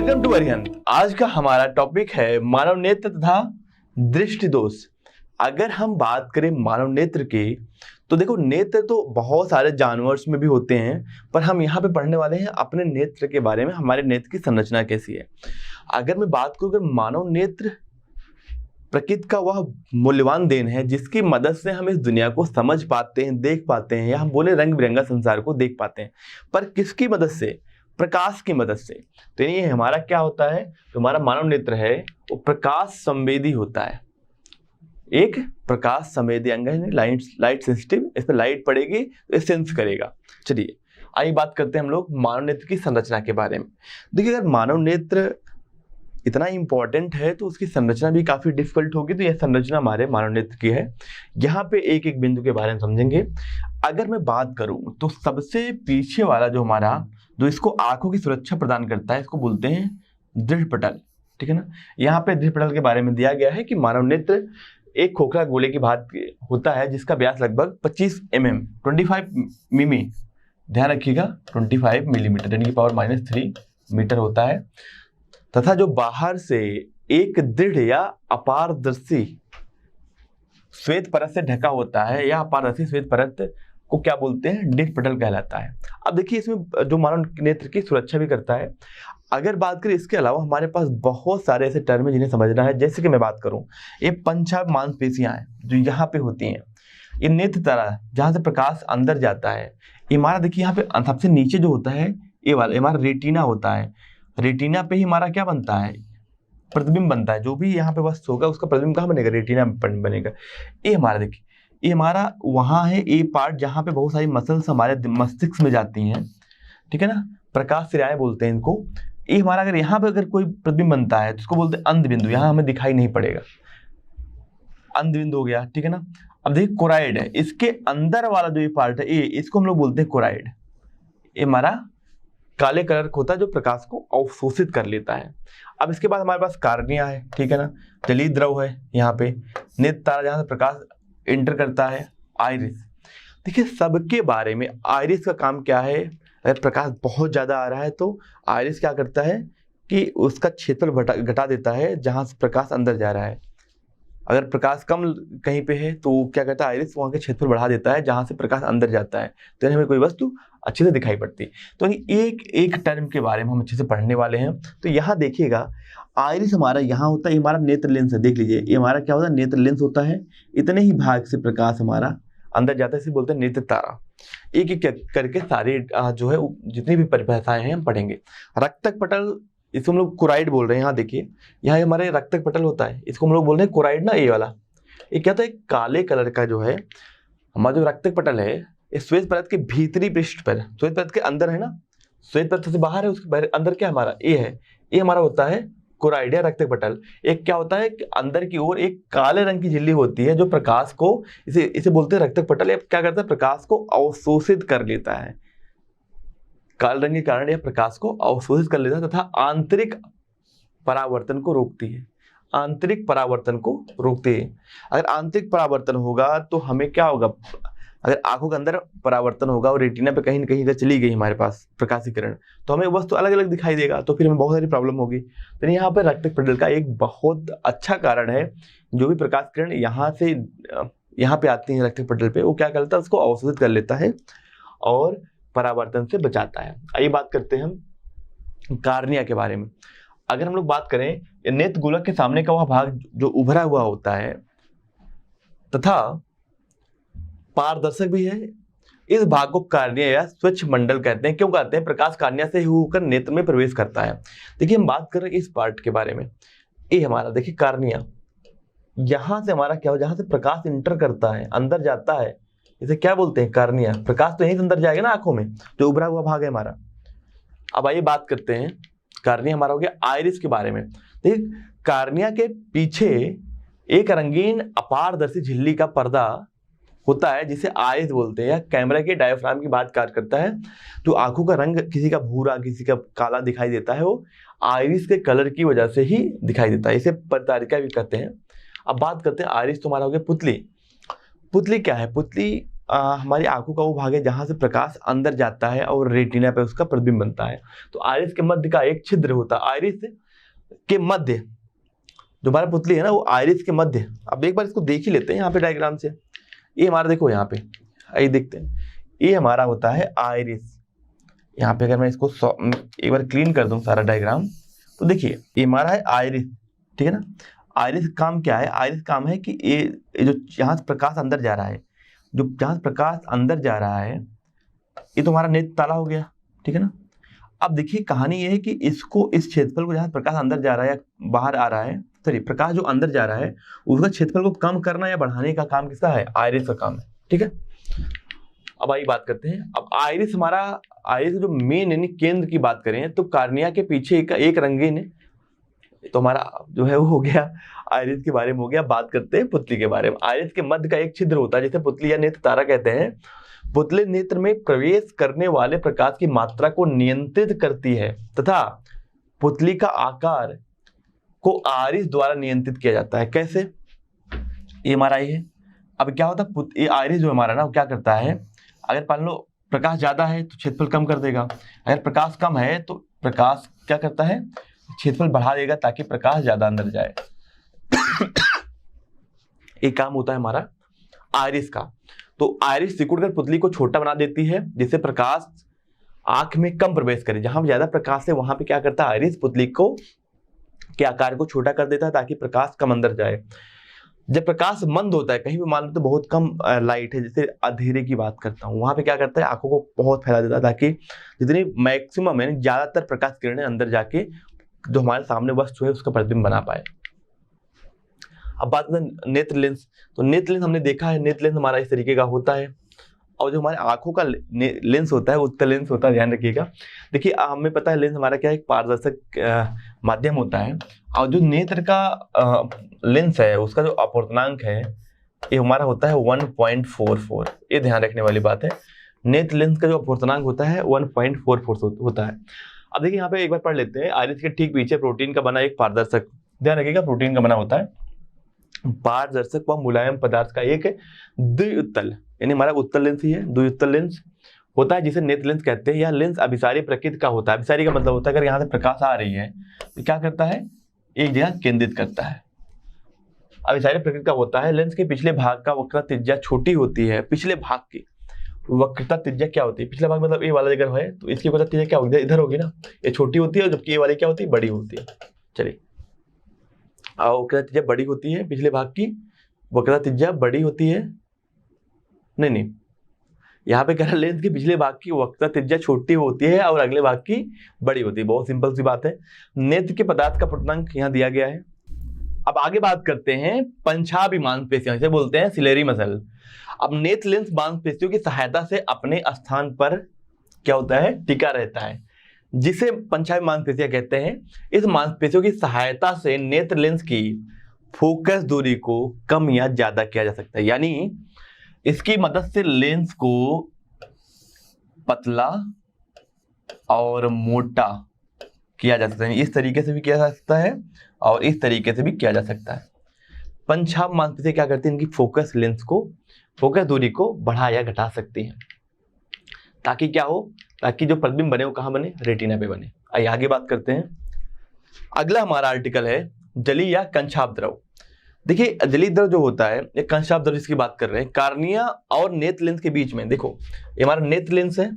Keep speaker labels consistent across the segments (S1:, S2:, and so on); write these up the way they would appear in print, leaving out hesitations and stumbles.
S1: Welcome to Arihant. आज का हमारा टॉपिक है मानव नेत्र तथा दृष्टि दोष। अगर हम बात करें मानव नेत्र की, तो देखो नेत्र तो बहुत सारे जानवरों में भी होते हैं, पर हम यहाँ पे पढ़ने वाले हैं अपने नेत्र के बारे में, हमारे नेत्र की संरचना कैसी है। अगर मैं बात करूँ, अगर मानव नेत्र प्रकृति का वह मूल्यवान देन है जिसकी मदद से हम इस दुनिया को समझ पाते हैं, देख पाते हैं, या हम बोले रंग बिरंगा संसार को देख पाते हैं। पर किसकी मदद से? प्रकाश की मदद से। तो ये हमारा क्या होता है, तो हमारा मानव नेत्र है वो प्रकाश संवेदी होता है। एक प्रकाश संवेदी अंग है, लाइट सेंसिटिव, इस पर लाइट पड़ेगी तो सेंस करेगा। चलिए आइए बात करते हैं हम लोग मानव नेत्र की संरचना के बारे में। देखिए, अगर मानव नेत्र इतना इंपॉर्टेंट है तो उसकी संरचना भी काफी डिफिकल्ट होगी। तो यह संरचना हमारे मानव नेत्र की है। यहाँ पे एक एक बिंदु के बारे में समझेंगे। अगर मैं बात करूं तो सबसे पीछे वाला जो हमारा, जो इसको आंखों की सुरक्षा प्रदान करता है, इसको बोलते हैं दृढ़पटल। ठीक है ना। यहाँ पे दृढ़पटल के बारे में दिया गया है कि मानव नेत्र एक खोखला गोले की भांति होता है जिसका व्यास लगभग 25 mm 25 मिमी, ध्यान रखिएगा 25 मिलीमीटर यानी कि पावर -3 मीटर होता है, तथा जो बाहर से एक दृढ़ या अपारदर्शी श्वेत परत से ढका होता है, या अपारदर्शी श्वेत परत को क्या बोलते हैं? दृढ़पटल कहलाता है। अब देखिए, इसमें जो मानव नेत्र की सुरक्षा भी करता है। अगर बात करें इसके अलावा, हमारे पास बहुत सारे ऐसे टर्म है जिन्हें समझना है। जैसे कि मैं बात करूं, ये पंचाभ मांसपेशियां हैं जो यहाँ पे होती हैं। ये नेत्र तारा जहाँ से प्रकाश अंदर जाता है। ये हमारा देखिए यहाँ पे सबसे नीचे जो होता है ये वाला हमारा रेटिना होता है। रेटिना पे ही हमारा क्या बनता है? प्रतिबिंब बनता है। जो भी यहाँ पे वस्तु होगा उसका प्रतिबिंब कहाँ बनेगा? रेटिना में बनेगा। ये हमारा देखिए, ये हमारा वहाँ है ए पार्ट जहाँ पे बहुत सारी मसल्स हमारे मस्तिष्क में जाती हैं। ठीक है ना, प्रकाश सिराएं बोलते हैं इनको। ये हमारा अगर यहाँ पे अगर कोई प्रतिबिंब बनता है तो उसको बोलते हैं अंध बिंदु। यहाँ हमें दिखाई नहीं पड़ेगा, अंध बिंदु हो गया। ठीक है ना। अब देखिए कोराइड है, इसके अंदर वाला जो ये पार्ट है, ये इसको हम लोग बोलते हैं कोराइड। ये हमारा काले कलर का होता है जो प्रकाश को अवशोषित कर लेता है। अब इसके बाद हमारे पास कार्निया है। ठीक है ना, जलीय द्रव है यहाँ पे, नेत्र तारा जहाँ से प्रकाश एंटर करता है। आइरिस, देखिए सबके बारे में आइरिस का काम क्या है? अगर प्रकाश बहुत ज़्यादा आ रहा है तो आइरिस क्या करता है कि उसका क्षेत्रफल घटा देता है जहाँ से प्रकाश अंदर जा रहा है। अगर प्रकाश कम कहीं पे है तो क्या करता है आइरिस, वहाँ के क्षेत्रफल बढ़ा देता है जहाँ से प्रकाश अंदर जाता है, तो हमें कोई वस्तु अच्छे से दिखाई पड़ती है। तो एक एक टर्म के बारे में हम अच्छे से पढ़ने वाले हैं। तो यहाँ देखिएगा, आइरिस हमारा यहाँ होता है, हमारा नेत्र लेंस है। देख लीजिए, ये हमारा क्या होता है? नेत्र लेंस होता है। इतने ही भाग से प्रकाश हमारा अंदर जाता है, इसे बोलते हैं नेत्र तारा। एक एक करके सारे जो है जितनी भी परिभाषाएं हैं हम पढ़ेंगे। रक्तक पटल, इसको हम लोग कोराइड बोल रहे हैं। यहाँ देखिए, यहाँ हमारे रक्तक पटल होता है, इसको हम लोग बोल रहे हैं कोराइड ना, ये वाला। ये क्या होता है? काले कलर का जो है हमारा जो रक्तक पटल है, इस श्वेत परत के भीतरी पृष्ठ पर, श्वेत परत के अंदर है ना, श्वेत परत से बाहर है, उसके अंदर क्या हमारा ये है, ये हमारा होता है कोराइड या रक्तक पटल। एक क्या होता है कि अंदर की ओर एक काले रंग की झिल्ली होती है जो प्रकाश को, इसे बोलते हैं रक्तक पटल। ये क्या करता है? प्रकाश को अवशोषित कर लेता है। काले रंग के कारण यह प्रकाश को अवशोषित कर लेता है तथा आंतरिक परावर्तन को रोकती है। आंतरिक परावर्तन को रोकते हैं। अगर आंतरिक परावर्तन होगा तो हमें क्या होगा? अगर आंखों के अंदर परावर्तन होगा और रेटिना पे कहीं ना कहीं अगर चली गई हमारे पास प्रकाशीकरण, तो हमें वस्तु अलग अलग दिखाई देगा, तो फिर हमें बहुत सारी प्रॉब्लम होगी। तो यहाँ पर रक्तक पटल का एक बहुत अच्छा कारण है, जो भी प्रकाश किरण यहाँ से यहाँ पे आती है रक्तक पटल पे, वो क्या करता है? उसको अवशोषित कर लेता है और परावर्तन से बचाता है। आइए बात करते हैं हम कार्निया के बारे में। अगर हम लोग बात करें, नेत्र गोलक के सामने का वह भाग जो उभरा हुआ होता है तथा पारदर्शक भी है, इस भाग को कार्निया या स्वच्छ मंडल कहते हैं। क्यों कहते हैं? प्रकाश कार्निया से होकर नेत्र में प्रवेश करता है। देखिए, हम बात कर रहे हैं इस पार्ट के बारे में। ये हमारा देखिए कार्निया, यहाँ से हमारा क्या हो, जहाँ से प्रकाश इंटर करता है, अंदर जाता है, इसे क्या बोलते हैं? कार्निया। प्रकाश तो यहीं से अंदर जाएगा ना आंखों में, जो उभरा हुआ भाग है हमारा। अब आइए बात करते हैं, कार्निया हमारा हो गया। आइरिस के बारे में देखिए, कार्निया के पीछे एक रंगीन अपारदर्शी झिल्ली का पर्दा होता है जिसे आइरिस बोलते हैं, या कैमरा के डायफ्राम की बात कार्य करता है। जो आंखों का रंग किसी का भूरा, किसी का काला दिखाई देता है, वो आइरिस के कलर की वजह से ही दिखाई देता है। इसे परितारिका भी कहते हैं। अब बात करते हैं आइरिस। तुम्हारा हो गया पुतली। पुतली क्या है? पुतली हमारी आंखों का वो भाग है जहां से प्रकाश अंदर जाता है और रेटिना पे उसका प्रतिबिंब बनता है। तो आइरिस के मध्य का एक छिद्र होता है, आइरिस के मध्य जो हमारा पुतली है ना वो आइरिस के मध्य, अब एक बार इसको देख ही लेते हैं यहाँ पे डायग्राम से। ये हमारा देखो यहाँ पे, ये देखते हैं, ये हमारा होता है आइरिस। यहाँ पे अगर मैं इसको एक बार क्लीन कर दूं सारा डायग्राम, तो देखिए ये हमारा है आइरिस, ठीक है ना। आइरिस का काम क्या है? आइरिस काम है कि ये जो यहाँ से प्रकाश अंदर जा रहा है, जो जहाँ से प्रकाश अंदर जा रहा है, ये तो हमारा नेत्र ताला हो गया, ठीक है ना। अब देखिए कहानी ये है कि इसको, इस क्षेत्रफल को, जहाँ प्रकाश अंदर जा रहा है या बाहर आ रहा है, सॉरी प्रकाश जो अंदर जा रहा है उसका क्षेत्रफल को कम करना या बढ़ाने का काम किसका है? आइरिस का काम है, ठीक है। अब आइए बात करते हैं। अब आइरिस हमारा, आइरिस जो मेन यानी केंद्र की बात करें तो कार्निया के पीछे एक रंगीन है, तो हमारा जो है वो हो गया आइरिस के बारे में हो गया। बात करते हैं पुतली के बारे में। आइरिस के मध्य का एक छिद्र होता है जिसे पुतली या नेत्र तारा कहते हैं। पुतली नेत्र में प्रवेश करने वाले प्रकाश की मात्रा को नियंत्रित करती है तथा पुतली का आकार को आइरिस द्वारा नियंत्रित किया जाता है। कैसे? ये हमारा ये है। अब क्या होता है, ये आइरिस जो हमारा ना वो क्या करता है, अगर मान लो प्रकाश ज्यादा है तो क्षेत्रफल कम कर देगा, अगर प्रकाश कम है तो प्रकाश क्या करता है, क्षेत्रफल बढ़ा देगा ताकि प्रकाश ज्यादा अंदर जाए। एक काम होता है हमारा आइरिस का। तो आइरिस सिकुड़कर पुतली को छोटा बना देती है जिससे प्रकाश आंख में कम प्रवेश करे। जहां ज्यादा प्रकाश है वहां पे क्या करता है आइरिस, पुतली को के आकार को छोटा कर देता है ताकि प्रकाश कम अंदर जाए। जब प्रकाश मंद होता है, कहीं भी मान लो तो बहुत कम लाइट है, जैसे अंधेरे की बात करता हूँ, वहां पे क्या करता है आंखों को बहुत फैला देता है ताकि जितनी मैक्सिमम है ज्यादातर प्रकाश किरणें अंदर जाके जो हमारे सामने वस्तु है उसका प्रतिबिंब बना पाए। अब बात करें नेत्र लेंस, तो नेत्र लेंस हमने देखा है, नेत्र लेंस हमारा इस तरीके का होता है। और जो हमारे आंखों का लेंस होता है उत्तल लेंस होता है, ध्यान रखिएगा। देखिए हमें पता है लेंस हमारा क्या है, एक पारदर्शक माध्यम होता है। और जो नेत्र का लेंस है उसका जो अपवर्तनांक है ये हमारा होता है 1.44। ये ध्यान रखने वाली बात है, नेत्र लेंस का जो अपवर्तनांक होता है 1.44 होता है। अब देखिए यहाँ पे एक बार पढ़ लेते हैं। आइरिस के ठीक पीछे प्रोटीन का बना एक पारदर्शक, ध्यान रखिएगा प्रोटीन का बना होता है पारदर्शक व मुलायम पदार्थ का एक द्विउत्तल, यानी हमारा उत्तल लेंस ही है, द्विउत्तल लेंस होता है जिसे नेत्र लेंस कहते हैं। यह लेंस अभिसारी प्रकृति का होता है। अभिसारी का मतलब होता है अगर यहाँ से प्रकाश आ रही है तो क्या करता है, एक जगह केंद्रित करता है। अभिसारी प्रकृति का होता है। लेंस के पिछले भाग का वक्रता त्रिज्या छोटी होती है। पिछले भाग की वक्रता त्रिज्या क्या होती है, पिछला भाग मतलब ये वाला जगह है तो इसकी वक्रता त्रिज्या क्या होगी, इधर होगी ना, ये छोटी होती है, जबकि ये वाली क्या होती है, बड़ी होती है। चलिए वक्रता त्रिज्या बड़ी होती है, पिछले भाग की वक्रता त्रिज्या बड़ी होती है, नहीं यहाँ पे कह रहा लेंस के पिछले भाग की वक्रता त्रिज्या छोटी होती है और अगले भाग की बड़ी होती है। बहुत सिंपल सी बात है। नेत्र के पदार्थ का पूर्णांक यहाँ दिया गया है। अब आगे बात करते हैं पंचाभि मांसपेशियों, इसे बोलते हैं सिलेरी मसल। अब नेत्र लेंस मांसपेशियों की सहायता से अपने स्थान पर क्या होता है, टिका रहता है, जिसे पंचाभि मांसपेशियां कहते हैं। इस मांसपेशियों की सहायता से नेत्र लेंस की फोकस दूरी को कम या ज्यादा किया जा सकता है, यानी इसकी मदद से लेंस को पतला और मोटा किया जा सकता है। इस तरीके से भी किया जा सकता है और इस तरीके से भी किया जा सकता है। पंचाभ मांसपेशियां क्या करती हैं, इनकी फोकस लेंस को, फोकस दूरी को बढ़ा या घटा सकती हैं ताकि क्या हो, ताकि जो प्रतिबिंब बने वो कहाँ बने, रेटिना पे बने। आइए आगे बात करते हैं। अगला हमारा आर्टिकल है जली या कंछाप द्रव। देखिए जली द्रव जो होता है, एक कंछाप द्रव जिसकी बात कर रहे हैं, कार्निया और नेत्र लेंस के बीच में, देखो ये हमारा नेत्र लेंस है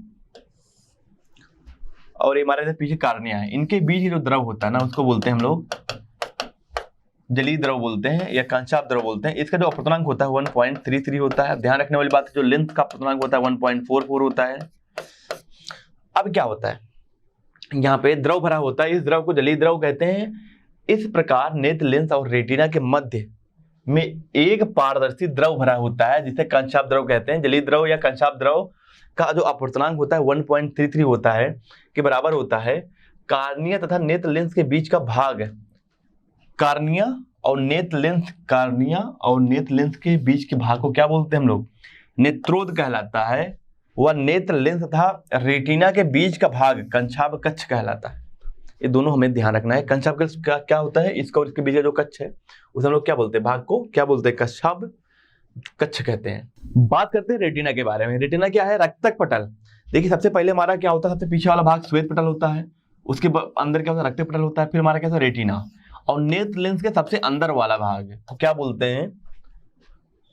S1: और ये हमारे पीछे कार्निया है, इनके बीच जो द्रव होता है ना उसको बोलते हैं हम लोग जली द्रव बोलते हैं या कंछाप द्रव बोलते हैं। इसका जो अपवर्तनांक होता है 1.33 होता है। ध्यान रखने वाली बात है, जो लेंस का अपवर्तनांक होता है 1.44 होता है। अब क्या होता है, यहाँ पे द्रव भरा होता है, इस द्रव को जलीय द्रव कहते हैं। इस प्रकार नेत्र लेंस और रेटिना के मध्य में एक पारदर्शी द्रव भरा होता है जिसे कंछाप द्रव कहते हैं। जलीय द्रव या कंछाप द्रव का जो अपवर्तनांक होता है 1.33 होता है, के बराबर होता है कार्निया तथा नेत्र लेंस के बीच का भाग। कार्निया और नेत्र लेंस, कार्निया और नेत्र लेंस के बीच के भाग को क्या बोलते हैं हम लोग, नेत्रोद कहलाता है। वह नेत्र लेंस तथा रेटिना के बीच का भाग कंछाप कक्ष कहलाता है। ये दोनों हमें ध्यान रखना है। कंछाप कक्ष क्या होता है, इसका और इसके बीच का जो कक्ष है उसे हम लोग क्या बोलते हैं, भाग को क्या बोलते हैं, कंछाप कक्ष कहते हैं। बात करते हैं रेटिना के बारे में। रेटिना क्या है? रक्तक पटल। देखिए सबसे पहले हमारा क्या होता है, सबसे पीछे वाला भाग श्वेत पटल होता है, उसके अंदर क्या होता है, रक्तक पटल होता है, फिर हमारा क्या होता है, रेटिना, और नेत्र लेंस के सबसे अंदर वाला भाग तो क्या बोलते हैं,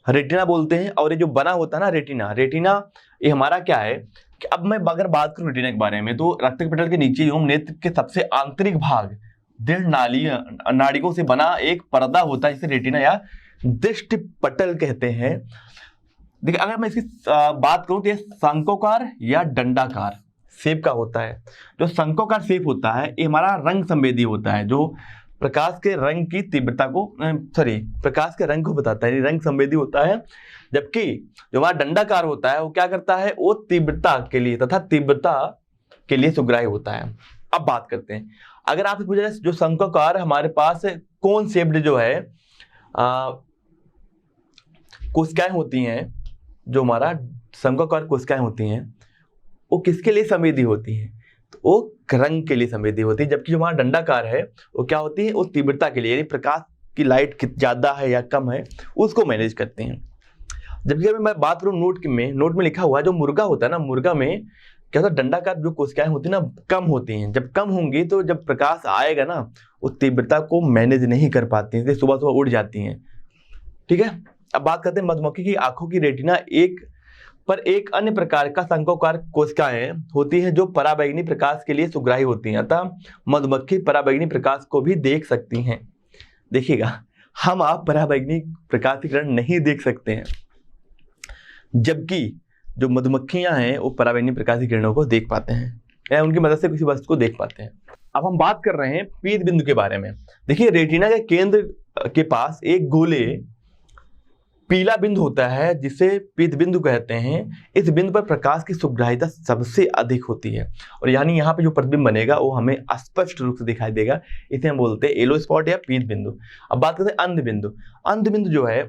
S1: रेटिना बोलते हैं। और ये जो बना होता है ना रेटिना, रेटिना ये हमारा क्या है कि अब मैं अगर बात करूं रेटिना के बारे में तो रक्तक पटल के नीचे एवं नेत्र के सबसे आंतरिक भाग दृढ़ नाड़ियों से बना एक पर्दा होता है जिसे रेटिना या दृष्टि पटल कहते हैं। देखिए अगर मैं इसकी बात करूं तो ये शंक्वाकार या दंडाकार शेप का होता है। जो शंक्वाकार शेप होता है ये हमारा रंग संवेदी होता है, जो प्रकाश के रंग की तीव्रता को प्रकाश के रंग को बताता है, रंग संवेदी होता है। जबकि जो हमारा दंडाकार होता है वो क्या करता है, वो तीव्रता के लिए तथा तीव्रता के लिए सुग्राह्य होता है। अब बात करते हैं, अगर आपसे पूछा जाए जो शंक्वाकार हमारे पास कौन शेप्ड जो है कोशिकाएं होती हैं, जो हमारा शंक्वाकार कोशिकाएं होती हैं वो किसके लिए संवेदी होती हैं, तो वो रंग के लिए संवेदी होती है। जबकि जो हमारा दंडाकार है वो क्या होती है, वो तीव्रता के लिए, यानी प्रकाश की लाइट ज्यादा है या कम है उसको मैनेज करते हैं। जबकि अगर मैं बात करूं नोट में लिखा हुआ है, जो मुर्गा होता है ना, मुर्गा में क्या होता है, दंडाकार जो कोशिकाएं होती है ना कम होती हैं। जब कम होंगी तो जब प्रकाश आएगा ना वो तीव्रता को मैनेज नहीं कर पाती हैं, सुबह सुबह उड़ जाती हैं। ठीक है, अब बात करते हैं मधुमक्खी की आंखों की रेटिना एक अन्य प्रकार का शंक्वाकार कोशिकाएं होती हैं जो पराबैंगनी प्रकाश के लिए सुग्राही होती हैं, अतः मधुमक्खी पराबैंगनी प्रकाश को भी देख सकती हैं। देखिएगा हम आप पराबैंगनी प्रकाश की किरण नहीं देख सकते हैं, जबकि जो मधुमक्खियां हैं वो पराबैंगनी प्रकाश की किरणों को देख पाते हैं या उनकी मदद से किसी वस्तु को देख पाते हैं। अब हम बात कर रहे हैं पीत बिंदु के बारे में। देखिए रेटिना के केंद्र के पास एक गोले पीला बिंदु होता है जिसे पीत बिंदु कहते हैं। इस बिंदु पर प्रकाश की सुग्राह्यता सबसे अधिक होती है और यानी यहाँ पे जो प्रतिबिंब बनेगा वो हमें स्पष्ट रूप से दिखाई देगा, इसे हम बोलते हैं येलो स्पॉट या पीत बिंदु। अब बात करते हैं अंध बिंदु। अंध बिंदु जो है,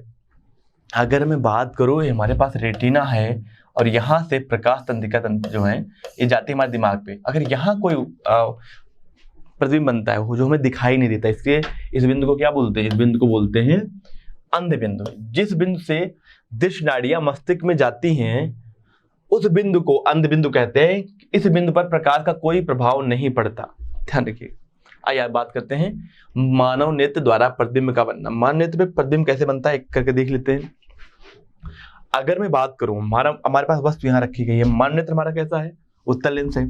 S1: अगर मैं बात करूँ, हमारे पास रेटिना है और यहाँ से प्रकाश तंत्रिका तंत्र जो है ये जाती है हमारे दिमाग पे। अगर यहाँ कोई प्रतिबिंब बनता है वो जो हमें दिखाई नहीं देता, इसलिए इस बिंदु को क्या बोलते हैं, इस बिंदु को बोलते हैं अंध बिंदु। जिस बिंदु से दृष्टि नाड़ियां मस्तिष्क में जाती हैं उस बिंदु को अंध बिंदु कहते हैं। इस बिंदु पर प्रकाश का कोई प्रभाव नहीं पड़ता, ध्यान रखिए। आइए बात करते हैं मानव नेत्र द्वारा प्रतिबिंब का बनना। मानव नेत्र पे प्रतिबिंब कैसे बनता है एक करके देख लेते हैं। अगर मैं बात करूं, हमारे पास वस्तु यहाँ रखी गई है, मानव नेत्र हमारा कैसा है, उत्तल लेंस है।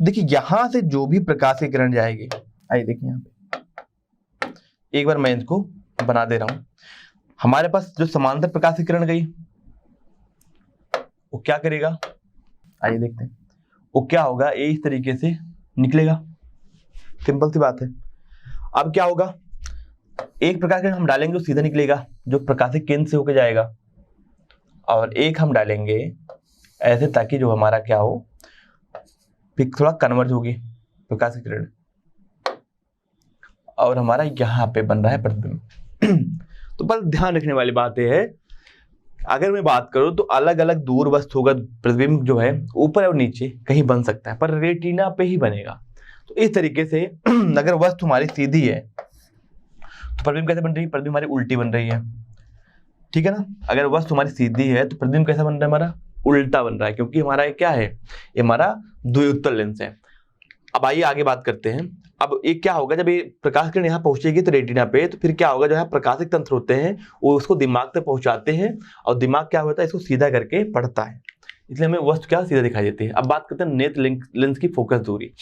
S1: देखिए यहां से जो भी प्रकाश की किरण जाएगी, आइए देखिए यहाँ पे एक बार मैं इसको बना दे रहा हूं। हमारे पास जो समांतर प्रकाश की किरण गई वो क्या करेगा, आइए देखते हैं। वो क्या होगा, ये इस तरीके से निकलेगा, सिंपल सी बात है। अब क्या होगा, एक प्रकाश की किरण हम डालेंगे तो सीधा निकलेगा जो प्रकाशिक केंद्र से होकर जाएगा, और एक हम डालेंगे ऐसे ताकि जो हमारा क्या हो, फिर थोड़ा कन्वर्ज होगी प्रकाश की किरण और हमारा यहाँ पे बन रहा है प्रतिबिंब। तो बस ध्यान रखने वाली बात यह है, अगर मैं बात करूं तो अलग अलग दूर वस्तु होगा, प्रतिबिंब जो है ऊपर और नीचे कहीं बन सकता है पर रेटिना पे ही बनेगा। तो इस तरीके से अगर वस्तु हमारी सीधी है तो प्रतिबिंब कैसे बन रही है, प्रतिबिंब हमारी उल्टी बन रही है, ठीक है ना। अगर वस्तु हमारी सीधी है तो प्रतिबिंब कैसा बन रहा है, हमारा उल्टा बन रहा है, क्योंकि हमारा ये क्या है, ये हमारा द्विउत्तल लेंस है। अब आइए आगे बात करते हैं। अब एक क्या होगा, जब ये प्रकाश किरण यहाँ पहुंचेगी तो रेटिना पे, तो फिर क्या होगा, जो है प्रकाशिक तंत्र होते हैं वो उसको दिमाग तक पहुंचाते हैं और दिमाग क्या होता है, इसको सीधा करके पढ़ता है, इसलिए हमें वस्तु क्या सीधा दिखाई देती है। अब बात करते हैं नेत्र लेंस की फोकस दूरी।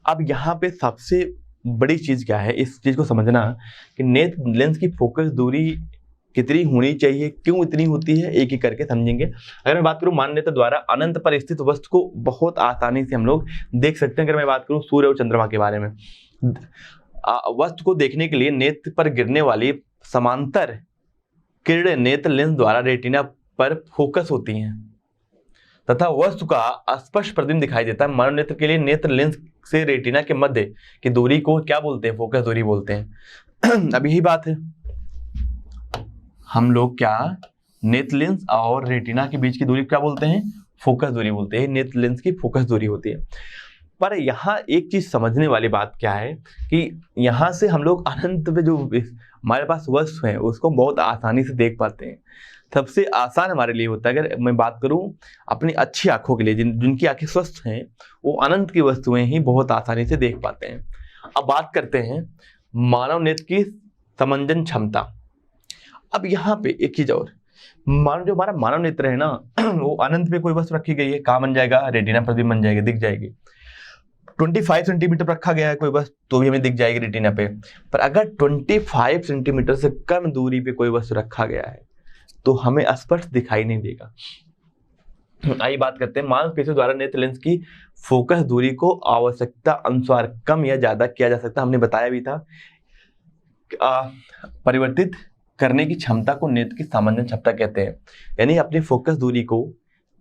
S1: अब यहाँ पे सबसे बड़ी चीज क्या है, इस चीज को समझना कि नेत्र लेंस की फोकस दूरी कितनी होनी चाहिए, क्यों इतनी होती है, एक एक करके समझेंगे। अगर मैं बात करूं मानव नेत्र द्वारा अनंत पर स्थित वस्तु को बहुत आसानी से हम लोग देख सकते हैं। अगर मैं बात करूं सूर्य और चंद्रमा के बारे में, वस्तु को देखने के लिए नेत्र पर गिरने वाली समांतर किरणें नेत्र लेंस द्वारा रेटिना पर फोकस होती हैं तथा वस्तु का स्पष्ट प्रतिबिंब दिखाई देता है। मानव नेत्र के लिए नेत्र लेंस से रेटिना के मध्य की दूरी को क्या बोलते हैं, फोकस दूरी बोलते हैं। अब यही बात है, हम लोग क्या नेत्र लेंस और रेटिना के बीच की दूरी क्या बोलते हैं, फोकस दूरी बोलते हैं। नेत्र लेंस की फोकस दूरी होती है। पर यहाँ एक चीज समझने वाली बात क्या है कि यहाँ से हम लोग अनंत में जो हमारे पास वस्तु है उसको बहुत आसानी से देख पाते हैं। सबसे आसान हमारे लिए होता है, अगर मैं बात करूं अपनी अच्छी आंखों के लिए, जिनकी आंखें स्वस्थ हैं, वो अनंत की वस्तुएं ही बहुत आसानी से देख पाते हैं। अब बात करते हैं मानव नेत्र की समंजन क्षमता। अब यहाँ पे एक चीज और, जो हमारा मानव नेत्र है ना वो अनंत पे कोई वस्तु रखी गई है, कहाँ बन जाएगा, रेटिना पर भी बन जाएगा, दिख जाएगी। 25 सेंटीमीटर पर रखा गया है कोई वस्तु तो भी हमें दिख जाएगी रेटिना पे। पर अगर 25 सेंटीमीटर से कम दूरी पे कोई वस्तु रखा गया है तो हमें स्पष्ट दिखाई नहीं देगा। आइए बात करते हैं मांसपेशियों द्वारा नेत्र लेंस की फोकस दूरी को आवश्यकता अनुसार कम या ज्यादा किया जा सकता है। हमने बताया भी था परिवर्तित करने की क्षमता को नेत्र की सामान्य क्षमता कहते हैं। यानी अपनी फोकस दूरी को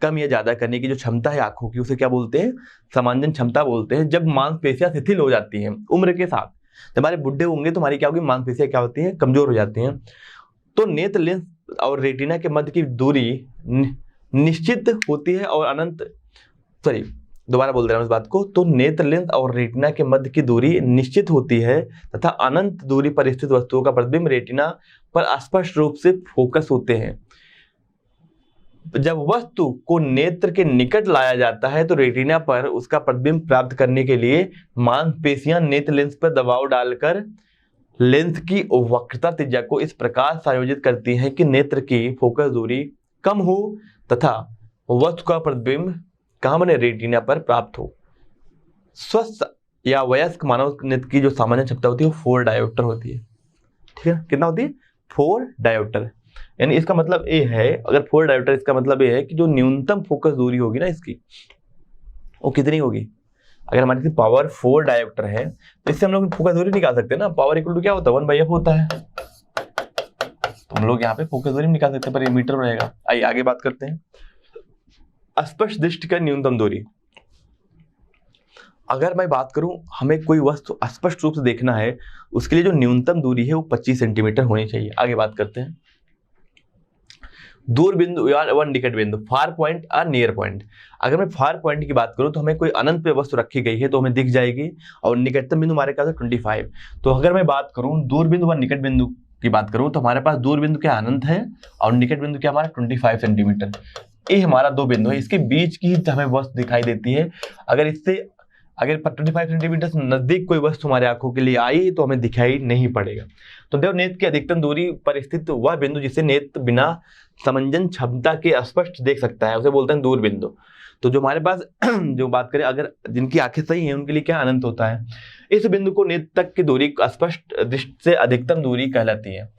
S1: कम या ज्यादा करने की जो क्षमता है आंखों की, उसे क्या बोलते हैं, सामान्य क्षमता बोलते हैं। जब मांसपेशियां शिथिल हो जाती हैं उम्र के साथ, जब हमारे बुढ़े होंगे तो हमारी क्या होगी, मांसपेशियां क्या होती हैं, कमजोर हो जाती हैं, तो नेत्र लेंस और रेटिना के मध्य की दूरी निश्चित होती है और दोबारा बोल रहा हूं इस बात को, तो नेत्र लेंस और रेटिना के मध्य की दूरी निश्चित होती है तथा अनंत दूरी पर स्थित वस्तुओं का प्रतिबिंब रेटिना पर स्पष्ट रूप से फोकस होते हैं। जब वस्तु को नेत्र के निकट लाया जाता है तो रेटिना पर उसका प्रतिबिंब प्राप्त करने के लिए मांसपेशियां नेत्र लेंस पर दबाव डालकर लेंस की वक्रता त्रिज्या को इस प्रकार संयोजित करती हैं कि नेत्र की फोकस दूरी कम हो तथा वस्तु का प्रतिबिंब कहां बने, रेटिना पर प्राप्त हो। स्वस्थ या वयस्क मानव नेत्र की जो सामान्य क्षमता होती है वो 4 डायोप्टर होती है। ठीक है, कितना होती है, 4 डायोप्टर। यानी इसका मतलब ये है, अगर 4 डायोप्टर, इसका मतलब ये है कि जो न्यूनतम फोकस दूरी होगी ना इसकी, वो कितनी होगी। अगर हमारे पावर 4 डायोप्टर है तो इससे हम लोग फोकस दूरी निकाल सकते हैं ना। पावर इक्वल टू क्या होता है, 1/f होता है, तो हम लोग यहाँ पे फोकस दूरी निकाल सकते हैं, पर ये मीटर रहेगा। आइए आगे बात करते हैं स्पष्ट दृष्टि का न्यूनतम दूरी। अगर मैं बात करूं हमें कोई वस्तु स्पष्ट रूप से देखना है, उसके लिए जो न्यूनतम दूरी है वो 25 सेंटीमीटर होनी चाहिए। आगे बात करते हैं दूर बिंदु या वन निकट बिंदु, फार पॉइंट और नियर पॉइंट। अगर मैं फार पॉइंट की बात करूं तो हमें कोई अनंत पे वस्तु रखी गई है तो हमें दिख जाएगी, और निकटतम बिंदु हमारे पास है 25। तो अगर मैं बात करूं दूर बिंदु व निकट बिंदु की बात करूं तो हमारे पास दूर बिंदु क्या अनंत है और निकट बिंदु क्या हमारा 25 सेंटीमीटर। ये हमारा 2 बिंदु है, इसके बीच की हमें वस्तु दिखाई देती है। अगर 25 सेंटीमीटर से नजदीक कोई वस्तु हमारे आंखों के लिए आई तो हमें दिखाई नहीं पड़ेगा। तो देव नेत्र की अधिकतम दूरी पर स्थित वह बिंदु जिसे नेत्र बिना समंजन क्षमता के स्पष्ट देख सकता है उसे बोलते हैं दूर बिंदु। तो जो हमारे पास जो बात करें, अगर जिनकी आंखें सही हैं उनके लिए क्या अनंत होता है, इस बिंदु को नेत्र तक की दूरी स्पष्ट दृष्टि से अधिकतम दूरी कहलाती है।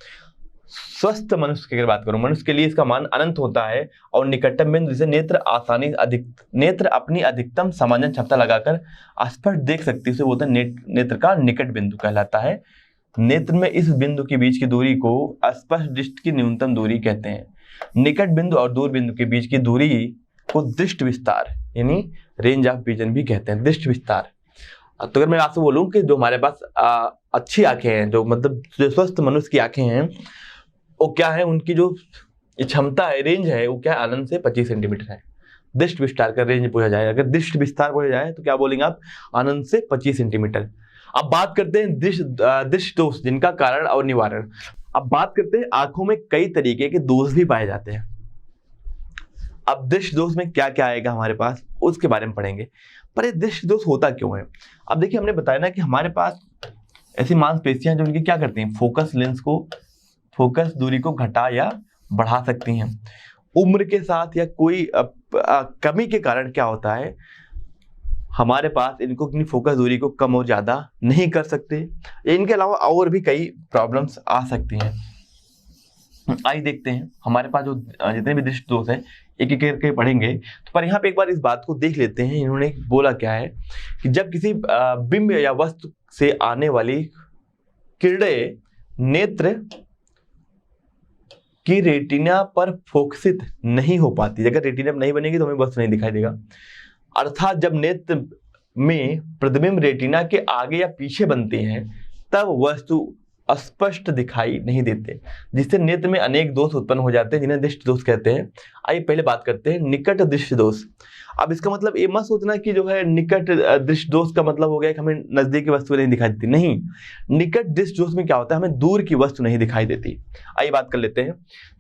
S1: स्वस्थ मनुष्य की अगर बात करूं, मनुष्य के लिए इसका मान अनंत होता है, और निकटतम बिंदु जिसे नेत्र अपनी अधिकतम समंजन क्षमता लगाकर स्पष्ट देख सकती है उसे बोलते हैं नेत्र का निकट बिंदु कहलाता है। नेत्र में इस बिंदु के बीच की दूरी को स्पष्ट दृष्टि की न्यूनतम दूरी कहते हैं। निकट बिंदु और दूर बिंदु के बीच की दूरी को दृष्टि विस्तार यानी रेंज ऑफ विजन भी कहते हैं, दृष्टि विस्तार। तो अगर मैं आपसे बोलूं कि जो हमारे पास अच्छी आंखें हैं, जो मतलब जो स्वस्थ मनुष्य की आंखें हैं, वो क्या है, उनकी जो क्षमता है, रेंज है, वो क्या है, अनंत से 25 सेंटीमीटर है। दृष्टि विस्तार का रेंज पूछा जाए, अगर दृष्टि विस्तार पूछा जाए तो क्या बोलेंगे आप, अनंत से 25 सेंटीमीटर। अब बात करते हैं दृष्टि दोष, जिनका कारण और निवारण। अब बात करते हैं आंखों में कई तरीके के दोष भी पाए जाते हैं। अब दृष्टि दोष में क्या क्या आएगा हमारे पास, उसके बारे में पढ़ेंगे। पर ये दृष्टि दोष होता क्यों है। अब देखिए, हमने बताया ना कि हमारे पास ऐसी मांसपेशियां जो उनकी क्या करती हैं, फोकस दूरी को घटा या बढ़ा सकती हैं। उम्र के साथ या कोई कमी के कारण क्या होता है, हमारे पास इनको अपनी फोकस दूरी को कम और ज्यादा नहीं कर सकते। इनके अलावा और भी कई प्रॉब्लम्स आ सकती हैं। आइए देखते हैं हमारे पास जो जितने भी दृष्टि दोष है एक एक करके पढ़ेंगे। तो पर यहाँ पे एक बार इस बात को देख लेते हैं, इन्होंने बोला क्या है कि जब किसी बिंब या वस्तु से आने वाली किरणें नेत्र की रेटिना पर फोकसित नहीं हो पाती, अगर रेटिना नहीं बनेगी तो हमें वस्तु नहीं दिखाई देगा। अर्थात जब नेत्र में प्रतिबिंब रेटिना के आगे या पीछे बनते हैं तब वस्तु स्पष्ट दिखाई नहीं देते, जिससे नेत्र में अनेक दोष उत्पन्न हो जाते हैं, जिन्हें दृष्टि दोष कहते हैं। आइए पहले बात करते हैं निकट दृष्टि दोष। अब इसका मतलब ये मत सोचना कि जो है निकट दृष्टि दोष का मतलब हो गया कि हमें नजदीक की वस्तु नहीं दिखाई देती, नहीं। निकट दृष्टि दोष में क्या होता है, हमें दूर की वस्तु नहीं दिखाई देती। आइए बात कर लेते हैं।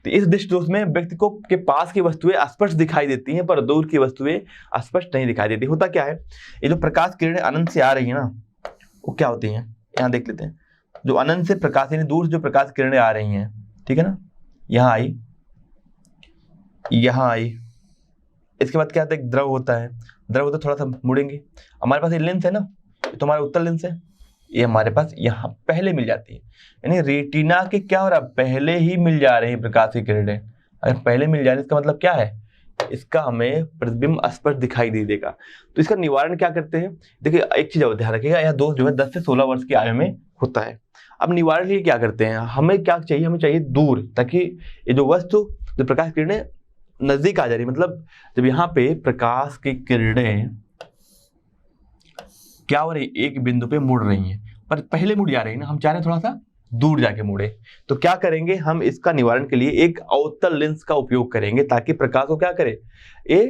S1: तो इस दृष्टि दोष में व्यक्ति को के पास की वस्तुएं स्पष्ट दिखाई देती हैं, पर दूर की वस्तुएं स्पष्ट नहीं दिखाई देती। होता क्या है, ये जो प्रकाश किरणें अनंत से आ रही है ना, वो क्या होती हैं, यहाँ देख लेते हैं। जो अनंत से प्रकाश यानी दूर जो प्रकाश किरणें आ रही हैं, ठीक है ना, यहाँ आई, यहाँ आई, इसके बाद क्या होता है, एक द्रव होता है, द्रव होता है थोड़ा सा मुड़ेंगे। हमारे पास ये लेंस है ना, ये तो हमारा उत्तल लेंस है, ये हमारे पास यहाँ पहले मिल जाती है, यानी रेटिना के क्या हो रहा है, पहले ही मिल जा रही है प्रकाश की किरणें। अगर पहले मिल जा रही है इसका मतलब क्या है, इसका हमें प्रतिबिंब स्पष्ट दिखाई नहीं देगा। तो इसका निवारण क्या करते हैं, देखिए एक चीज और ध्यान रखिएगा, यह दोष जो है 10 से 16 वर्ष की आयु में होता है। अब निवारण के लिए क्या करते हैं, हमें क्या चाहिए, हमें चाहिए दूर, ताकि ये जो वस्तु जो प्रकाश किरणें नजदीक आ जा रही, मतलब जब यहाँ पे प्रकाश की किरणें क्या हो रही, एक बिंदु पे मुड़ रही हैं, पर पहले मुड़ जा रही है ना, हम चाह रहे हैं थोड़ा सा दूर जाके मुड़े। तो क्या करेंगे, हम इसका निवारण के लिए एक अवतल लेंस का उपयोग करेंगे, ताकि प्रकाश को क्या करे, ये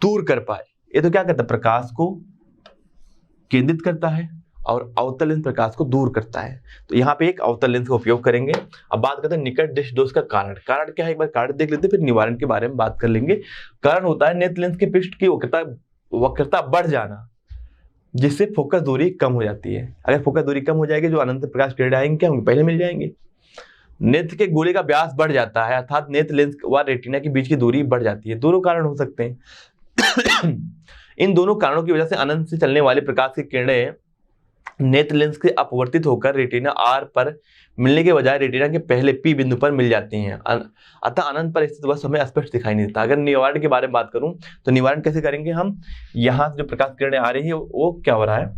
S1: दूर कर पाए। ये तो क्या करता है, प्रकाश को केंद्रित करता है और अवतल लेंस प्रकाश को दूर करता है। तो यहाँ पे एक अवतल लेंस का उपयोग करेंगे। अब बात करते हैं निकट दृष्टि दोष का कारण। कारण क्या है, एक बार कारण देख लेते हैं, फिर निवारण के बारे में बात कर लेंगे। कारण होता है नेत्र लेंस के पृष्ठ की वक्रता बढ़ जाना, जिससे फोकस दूरी कम हो जाती है। अगर फोकस दूरी कम हो जाएगी, जो अनंत प्रकाश किरणें आएंगे क्या होंगे, पहले मिल जाएंगे। नेत्र के गोले का व्यास बढ़ जाता है, अर्थात नेत्र लेंस व रेटिना के बीच की दूरी बढ़ जाती है। दोनों कारण हो सकते हैं। इन दोनों कारणों की वजह से अनंत से चलने वाले प्रकाश की किरणें नेत्र लेंस के अपवर्तित होकर रेटिना आर पर मिलने के बजाय रेटिना के पहले पी बिंदु पर मिल जाती हैं। अतः अनंत पर स्थित वस्तु हमें स्पष्ट दिखाई नहीं देता। अगर निवारण के बारे में बात करूं तो निवारण कैसे करेंगे, हम यहाँ से जो प्रकाश किरणें आ रही है वो क्या हो रहा है,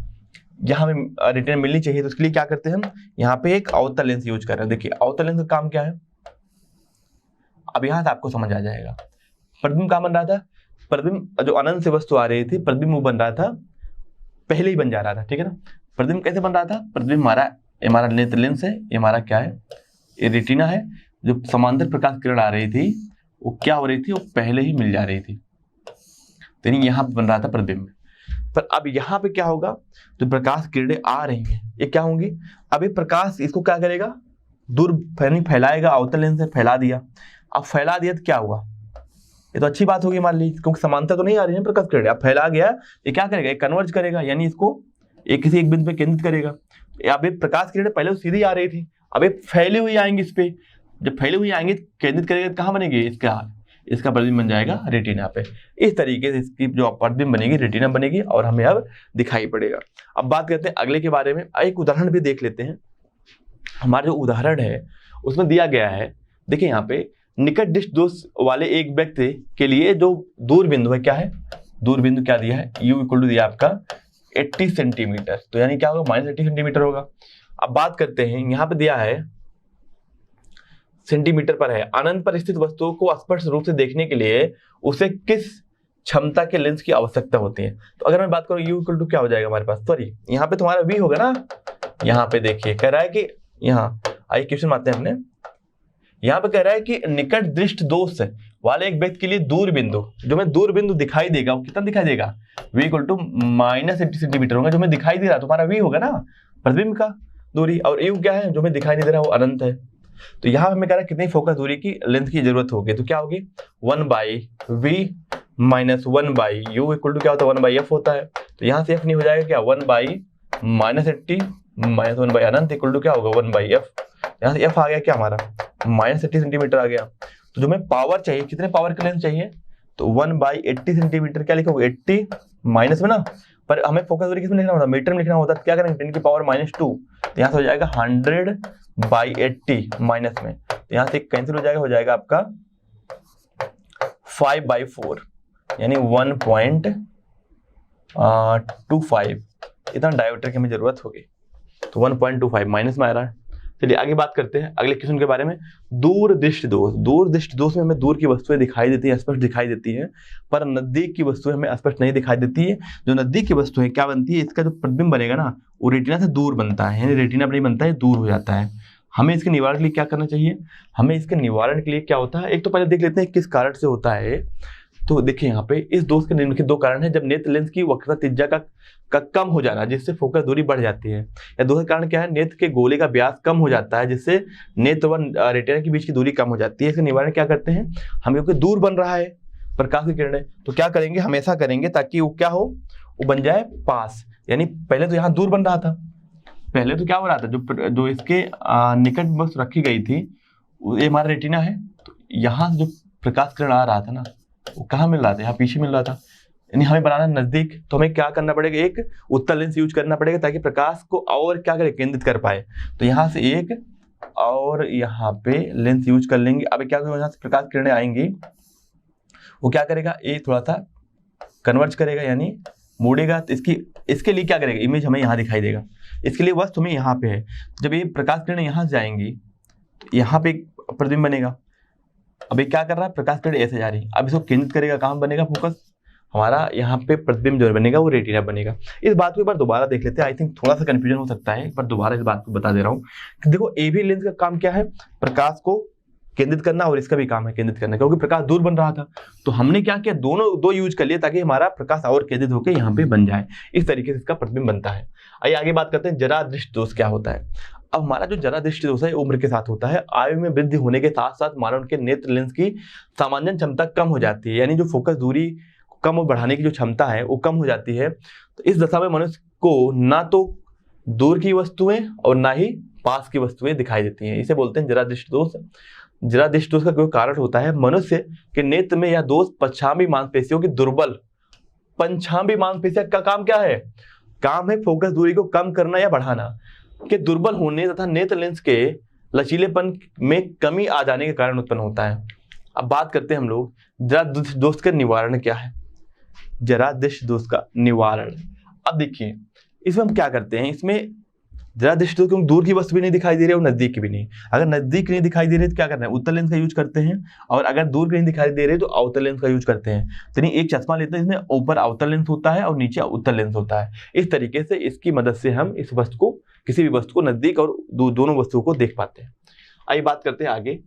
S1: यहाँ हमें रेटिना मिलनी चाहिए, तो उसके लिए क्या करते हैं, हम यहाँ पे एक अवतल लेंस यूज कर रहे हैं। देखिए अवतल लेंस का काम क्या है, अब यहाँ से आपको समझ आ जाएगा। प्रतिबिंब कहाँ बन रहा था, प्रतिबिंब जो अनंत से वस्तु आ रही थी, प्रतिबिंब बन रहा था, पहले ही बन जा रहा था, ठीक है ना। प्रतिबिंब कैसे बन रहा था, प्रतिबिंब हमारा नेत्र लेंस है, ये हमारा क्या है, ये रेटिना है। जो समांतर प्रकाश किरण आ रही थी वो क्या हो रही थी, वो पहले ही मिल जा रही थी, तो यहाँ पे बन रहा था प्रतिबिंब। पर अब यहाँ पे क्या होगा, जो प्रकाश किरणें आ रही हैं ये क्या होंगी, अब ये प्रकाश इसको क्या करेगा, दूर फैलाएगा, अवतल लेंस से फैला दिया। अब फैला दिया तो क्या हुआ, ये तो अच्छी बात होगी मान लीजिए, क्योंकि समांतर तो नहीं आ रही है प्रकाश किरणें। अब फैला गया, ये क्या करेगा, ये कन्वर्ज करेगा, यानी इसको एक किसी एक बिंदु पे केंद्रित करेगा। अब ये प्रकाश किरणें पहले तो सीधी आ रही थी, अब ये फैली हुई आएंगी इस पे, जब फैली हुई आएंगी केंद्रित करेगा, कहाँ बनेगी, इसका प्रतिबिंब बन जाएगा रेटिना पे। इस तरीके से इसकी जो प्रतिबिंब बनेगी रेटिना बनेगी और हमें अब दिखाई पड़ेगा। अब बात करते हैं अगले के बारे में, एक उदाहरण भी देख लेते हैं। हमारा जो उदाहरण है उसमें दिया गया है, देखिए यहाँ पे निकट दृष्टि दोष वाले एक व्यक्ति के लिए जो दूर बिंदु है, क्या है, दूर बिंदु क्या दिया है, u इक्वल टू दिया आपका 80 सेंटीमीटर, तो यानी क्या होगा, -80 सेंटीमीटर होगा। अब बात करते हैं, यहाँ पे दिया है सेंटीमीटर पर है। अनंत पर स्थित वस्तुओं को स्पष्ट रूप से देखने के लिए उसे किस क्षमता के लेंस की आवश्यकता होती है। तो अगर मैं बात करूं u इक्वल टू क्या हो जाएगा हमारे पास, सॉरी यहाँ पे तुम्हारा v होगा ना। यहाँ पे देखिए कह रहा है कि यहाँ आइए क्वेश्चन आते हैं अपने, यहाँ पे कह रहा है कि निकट दृष्टि दोष वाले एक व्यक्ति के लिए दूर बिंदु, जो हमें दूर बिंदु दिखाई देगा वो कितना दिखाई देगा, v इक्वल टू -80 सेंटीमीटर होगा। जो हमें दिखाई दे रहा तुम्हारा v होगा ना प्रतिबिंब का दूरी, और u क्या है जो हमें दिखाई नहीं दे रहा वो अनंत है। तो यहाँ हमें कह रहा है कितनी फोकस दूरी की लेंथ की जरूरत होगी, तो क्या होगी 1/v minus 1/u equal to क्या होता है 1/f होता है। तो यहाँ से f नहीं हो जाएगा क्या 1/-80 माइनस 1/, अनंत इक्वल टू क्या होगा 1/f। यहाँ से f आ गया क्या हमारा -80 सेंटीमीटर आ गया। तो जो हमें पावर चाहिए, कितने पावर का लेंस चाहिए, तो 1/80 सेंटीमीटर क्या लिखोगे 80 माइनस में ना, पर हमें फोकस दूरी किसमें लिखना होता है, मीटर में लिखना होता है। क्या करेंगे 10 की पावर -2, तो यहाँ से हो जाएगा 100/80 माइनस में, तो यहाँ से कैंसिल हो जाएगा आपका 5/4 यानी 1.25 इतना डायोमीटर की हमें जरूरत होगी। तो 1.25 माइनस में आ रहा है, चलिए आगे बात करते हैं अगले क्वेश्चन के बारे में। दूर दृष्टि दोष। दूर दृष्टि दोष में हमें दूर की वस्तुएं दिखाई देती हैं, स्पष्ट दिखाई देती हैं, पर नजदीक की वस्तुएं हमें स्पष्ट नहीं दिखाई देती है। जो नजदीक की वस्तुएं क्या बनती है, इसका जो प्रतिबिंब बनेगा ना वो रेटिना से दूर बनता है, यानी रेटिना पर नहीं बनता है, दूर हो जाता है। हमें इसके निवारण के लिए क्या करना चाहिए, हमें इसके निवारण के लिए क्या होता है, एक तो पहले देख लेते हैं किस कारण से होता है। तो देखिए यहाँ पे इस दोष के निम्नलिखित दो कारण है। जब नेत्र लेंस की वक्रता त्रिज्या का कम हो जाना, जिससे फोकस दूरी बढ़ जाती है, या दूसरा कारण क्या है, नेत्र के गोले का व्यास कम हो जाता है, जिससे नेत्र व रेटिना के बीच की दूरी कम हो जाती है। इसका निवारण क्या करते हैं हम, क्योंकि दूर बन रहा है प्रकाश की किरणें, तो क्या करेंगे, हम ऐसा करेंगे ताकि वो क्या हो, वो बन जाए पास। यानी पहले तो यहाँ दूर बन रहा था, पहले तो क्या हो रहा था, जो इसके निकट वस्तु रखी गई थी, ये हमारा रेटिना है, तो यहाँ जो प्रकाश किरण आ रहा था ना वो कहाँ मिल रहा था, यहाँ पीछे मिल रहा था। यानी हमें बनाना नजदीक, तो हमें क्या करना पड़ेगा, एक उत्तल लेंस यूज करना पड़ेगा ताकि प्रकाश को और क्या करे, केंद्रित कर पाए। तो यहाँ से एक और यहाँ पे लेंस यूज कर लेंगे। अब क्या होगा, यहाँ से प्रकाश किरणें आएंगी, वो क्या करेगा, एक थोड़ा सा कन्वर्ज करेगा, यानी मोड़ेगा। तो इसके लिए क्या करेगा, इमेज हमें यहाँ दिखाई देगा, इसके लिए वस्तु हमें यहाँ पे है। जब ये प्रकाश किरणें यहाँ से जाएंगी तो यहाँ पे एक प्रतिबिंब बनेगा। अब ये क्या कर रहा है, प्रकाश किरण ऐसे जा रही है, अब इसको केंद्रित करेगा, कहाँ बनेगा फोकस, हमारा यहाँ पे प्रतिबिंब जो बनेगा वो रेटिना बनेगा। इस बात को एक बार दोबारा देख लेते हैं, आई थिंक थोड़ा सा कंफ्यूजन हो सकता है, एक बार दोबारा इस बात को बता दे रहा हूँ कि देखो एवी लेंस का काम क्या है, प्रकाश को केंद्रित करना, और इसका भी काम है केंद्रित करना, क्योंकि प्रकाश दूर बन रहा था तो हमने क्या किया, दो यूज कर लिए ताकि हमारा प्रकाश और केंद्रित होकर यहाँ पे बन जाए। इस तरीके से इसका प्रतिबिंब बनता है। आइए आगे बात करते हैं जरा दृष्टि दोष क्या होता है। अब हमारा जो जरा दृष्टि दोष है उम्र के साथ होता है। आयु में वृद्धि होने के साथ साथ मानव के नेत्र लेंस की सामान्य क्षमता कम हो जाती है, यानी जो फोकस दूरी कम और बढ़ाने की जो क्षमता है वो कम हो जाती है। तो इस दशा में मनुष्य को ना तो दूर की वस्तुएं और ना ही पास की वस्तुएं दिखाई देती हैं, इसे बोलते हैं जरा दृष्टि दोष। जरा दृष्टि दोष का कोई कारण होता है, मनुष्य के नेत्र में यह दोष पश्चामी मांसपेशियों की दुर्बल, पंचामी मांसपेशियों का काम क्या है, काम है फोकस दूरी को कम करना या बढ़ाना, के दुर्बल होने तथा नेत्र लेंस के लचीलेपन में कमी आ जाने के कारण उत्पन्न होता है। अब बात करते हैं हम लोग जरा दृष्टि दोष का निवारण क्या है। जरा दृष्टि दोष का निवारण, अब देखिए इसमें हम क्या करते हैं, इसमें जरा दृष्टि दोष दूर की वस्तु भी नहीं दिखाई दे रही और नजदीक की भी नहीं। अगर नजदीक नहीं दिखाई दे रही तो क्या करना है, उत्तल लेंस का यूज करते हैं, और अगर दूर की नहीं दिखाई दे रही तो अवतल लेंस का यूज करते हैं। तो नहीं, एक चश्मा लेते हैं, इसमें ऊपर अवतल लेंस होता है और नीचे उत्तल लेंस होता है। इस तरीके से इसकी मदद से हम इस वस्तु को, किसी भी वस्तु को नजदीक और दोनों वस्तुओं को देख पाते हैं। आइए बात करते हैं आगे,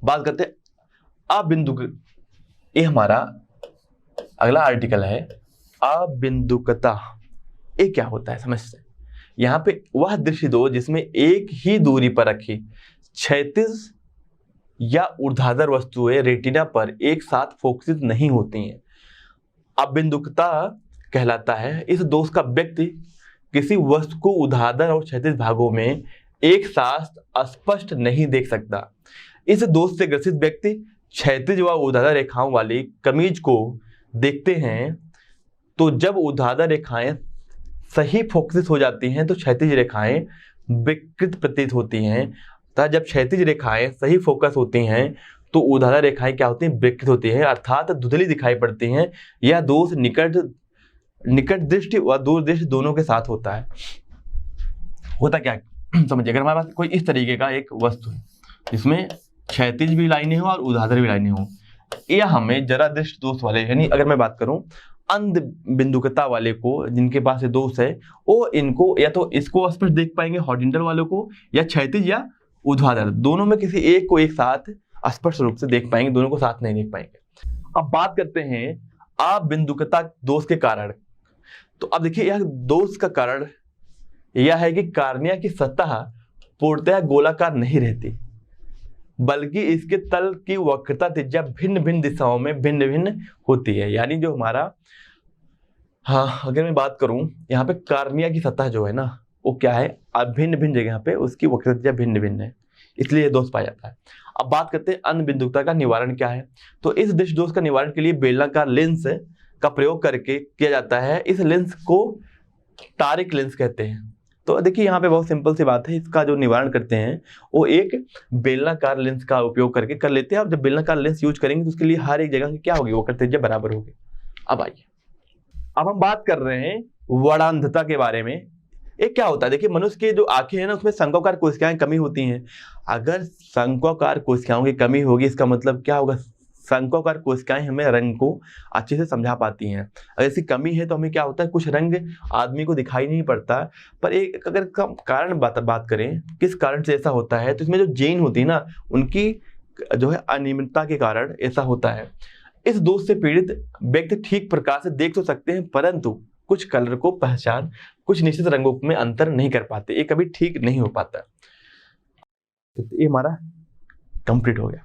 S1: बात करते हैं अबिंदु, ये हमारा अगला आर्टिकल है, अबिंदुकता। ये क्या होता है समझते हैं। यहाँ पे वह दृष्टि दोष जिसमें एक ही दूरी पर रखी क्षैतिज या ऊर्ध्वाधर वस्तुएं रेटिना पर एक साथ फोकसित नहीं होती हैं, अबिंदुकता कहलाता है। इस दोष का व्यक्ति किसी वस्तु को ऊर्ध्वाधर और क्षैतिज भागों में एक साथ स्पष्ट नहीं देख सकता। इस दोष से ग्रसित व्यक्ति क्षैतिज व ऊर्ध्वाधर रेखाओं वाली कमीज को देखते हैं तो जब ऊर्ध्वाधर रेखाएं सही फोकसित हो जाती हैं तो क्षैतिज रेखाएं विकृत प्रतीत होती हैं, तथा जब क्षैतिज रेखाएं सही फोकस होती हैं तो ऊर्ध्वाधर रेखाएं क्या होती हैं, विकृत होती हैं, अर्थात धुंधली दिखाई पड़ती हैं। यह दोष निकट दृष्टि व दूर दृष्टि दोनों के साथ होता है। होता क्या समझिए, अगर हमारे पास कोई इस तरीके का एक वस्तु है जिसमें क्षैतिज भी लाइनें हो और ऊर्ध्वाधर भी लाइनें हो, यह हमें जरा दृष्टि दोष वाले, यानी अगर मैं बात करूं अंध बिंदुकता वाले को, जिनके पास ये दोष है, वो इनको या तो इसको स्पष्ट देख पाएंगे हॉरिजॉन्टल वालों को, या क्षैतिज या ऊर्ध्वाधर, दोनों में किसी एक को एक साथ स्पष्ट रूप से देख पाएंगे, दोनों को साथ नहीं देख पाएंगे। अब बात करते हैं अबिंदुकता दोष के कारण। तो अब देखिए यह दोष का कारण यह है कि कार्निया की सतह पूर्णतः गोलाकार नहीं रहती, बल्कि इसके तल की वक्रता त्रिज्या भिन्न भिन्न दिशाओं में भिन्न भिन्न होती है। यानी जो हमारा, हाँ अगर मैं बात करूं यहाँ पे कार्निया की सतह जो है ना वो क्या है, भिन्न भिन्न जगह पे उसकी वक्रता त्रिज्या भिन्न भिन्न है, इसलिए ये दोष पाया जाता है। अब बात करते हैं अंध बिंदुकता का निवारण क्या है। तो इस दृष्टि दोष का निवारण के लिए बेलनाकार लेंस का प्रयोग करके किया जाता है। इस लेंस को तारिक लेंस कहते हैं। तो देखिए यहाँ पे बहुत सिंपल सी बात है, इसका जो निवारण करते हैं वो एक बेलनाकार लेंस का उपयोग करके कर लेते हैं। अब जब बेलनाकार लेंस यूज करेंगे तो उसके लिए हर एक जगह की क्या होगी, वक्रता त्रिज्या बराबर होगी। अब आइए, अब हम बात कर रहे हैं वर्णांधता के बारे में। एक क्या होता है, देखिए मनुष्य के जो आंखें हैं ना उसमें शंक्वाकार कोशिकाएं कमी होती हैं। अगर शंक्वाकार कोशिकाओं की कमी होगी इसका मतलब क्या होगा, शंक्वाकार कोशिकाएं हमें रंग को अच्छे से समझा पाती हैं। अगर इसकी कमी है तो हमें क्या होता है, कुछ रंग आदमी को दिखाई नहीं पड़ता। पर एक अगर इसका कारण बात करें किस कारण से ऐसा होता है, तो इसमें जो जीन होती है ना उनकी जो है अनियमितता के कारण ऐसा होता है। इस दोष से पीड़ित व्यक्ति ठीक प्रकार से देख तो सकते हैं परंतु कुछ कलर को पहचान, कुछ निश्चित रंगों में अंतर नहीं कर पाते, ये कभी ठीक नहीं हो पाता। तो ये हमारा कंप्लीट हो गया।